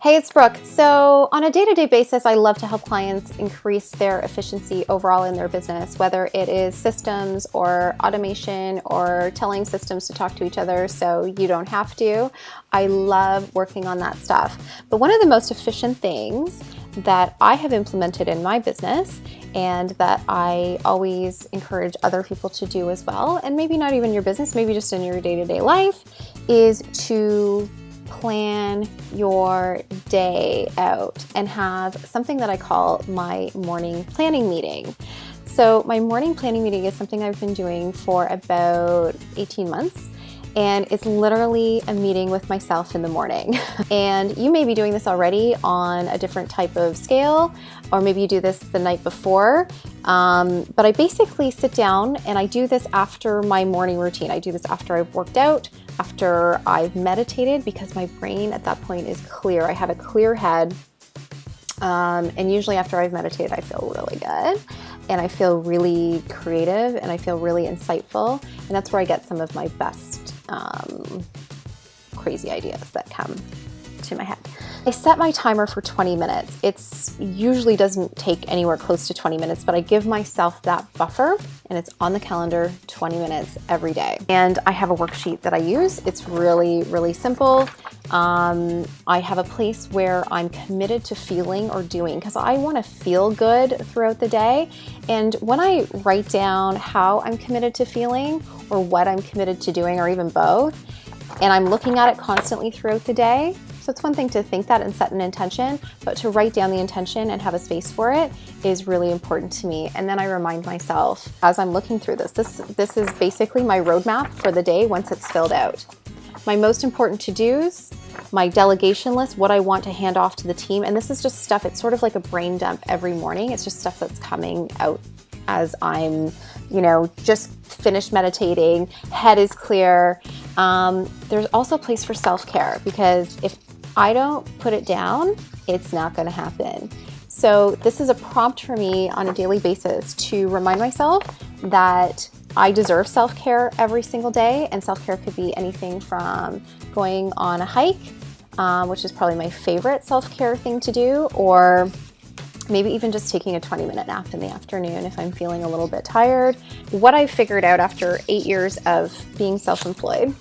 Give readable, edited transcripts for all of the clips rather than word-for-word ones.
Hey, it's Brooke. So on a day-to-day basis, I love to help clients increase their efficiency overall in their business, whether it is systems or automation or telling systems to talk to each other so you don't have to. I love working on that stuff. But one of the most efficient things that I have implemented in my business and that I always encourage other people to do as well, and maybe not even your business, maybe just in your day-to-day life, is to plan your day out and have something that I call my morning planning meeting. So my morning planning meeting is something I've been doing for about 18 months. And it's literally a meeting with myself in the morning. And you may be doing this already on a different type of scale, or maybe you do this the night before. But I basically sit down and I do this after my morning routine. I do this after I've worked out, after I've meditated, because my brain at that point is clear. I have a clear head. And usually after I've meditated, I feel really good. And I feel really creative and I feel really insightful. And that's where I get some of my best crazy ideas that come to my head. I set my timer for 20 minutes. It's usually doesn't take anywhere close to 20 minutes, but I give myself that buffer and it's on the calendar 20 minutes every day. And I have a worksheet that I use. It's really, really simple. I have a place where I'm committed to feeling or doing because I want to feel good throughout the day. And when I write down how I'm committed to feeling or what I'm committed to doing or even both, and I'm looking at it constantly throughout the day. So it's one thing to think that and set an intention, but to write down the intention and have a space for it is really important to me. And then I remind myself as I'm looking through this is basically my roadmap for the day once it's filled out. My most important to-dos, my delegation list, what I want to hand off to the team. And this is just stuff, it's sort of like a brain dump every morning. It's just stuff that's coming out as I'm, just finished meditating, head is clear. There's also a place for self-care because if I don't put it down, it's not going to happen. So this is a prompt for me on a daily basis to remind myself that I deserve self-care every single day. And self-care could be anything from going on a hike, which is probably my favorite self-care thing to do, or maybe even just taking a 20-minute nap in the afternoon if I'm feeling a little bit tired. What I figured out after 8 years of being self-employed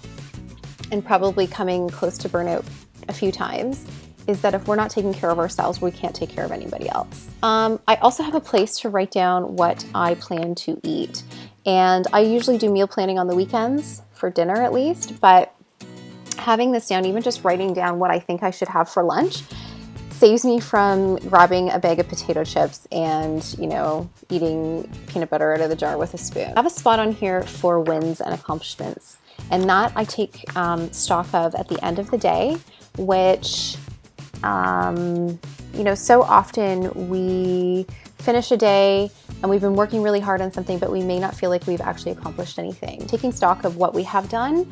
and probably coming close to burnout a few times is that if we're not taking care of ourselves, we can't take care of anybody else. I also have a place to write down what I plan to eat. And I usually do meal planning on the weekends for dinner at least, but having this down, even just writing down what I think I should have for lunch, saves me from grabbing a bag of potato chips and, eating peanut butter out of the jar with a spoon. I have a spot on here for wins and accomplishments, and that I take stock of at the end of the day, which, so often we finish a day and we've been working really hard on something, but we may not feel like we've actually accomplished anything. Taking stock of what we have done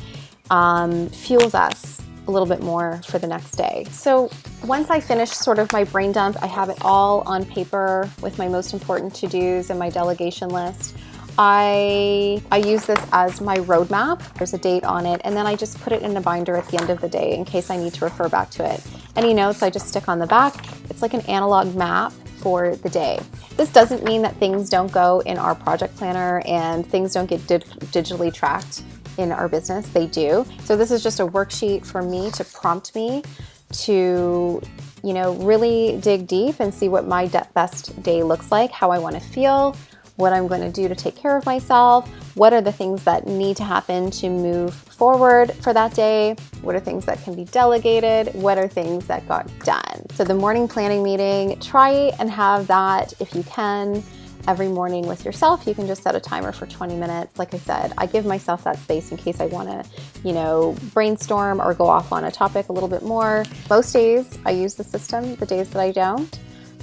fuels us a little bit more for the next day. So once I finish sort of my brain dump, I have it all on paper with my most important to-dos and my delegation list. I use this as my roadmap. There's a date on it, and then I just put it in a binder at the end of the day in case I need to refer back to it. Any notes I just stick on the back. It's like an analog map for the day. This doesn't mean that things don't go in our project planner and things don't get digitally tracked in our business. They do. So this is just a worksheet for me to prompt me to, really dig deep and see what my best day looks like, how I want to feel, what I'm going to do to take care of myself, what are the things that need to happen to move forward for that day, what are things that can be delegated, what are things that got done. So the morning planning meeting, try and have that if you can every morning with yourself. You can just set a timer for 20 minutes. Like I said, I give myself that space in case I want to, brainstorm or go off on a topic a little bit more. Most days I use the system. The days that I don't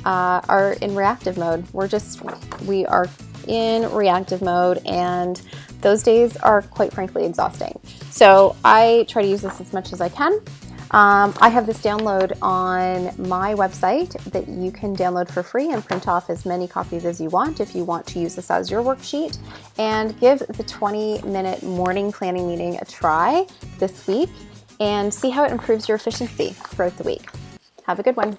are in reactive mode. We are in reactive mode, and those days are quite frankly exhausting. So I try to use this as much as I can. I have this download on my website that you can download for free and print off as many copies as you want if you want to use this as your worksheet, and give the 20-minute morning planning meeting a try this week and see how it improves your efficiency throughout the week. Have a good one.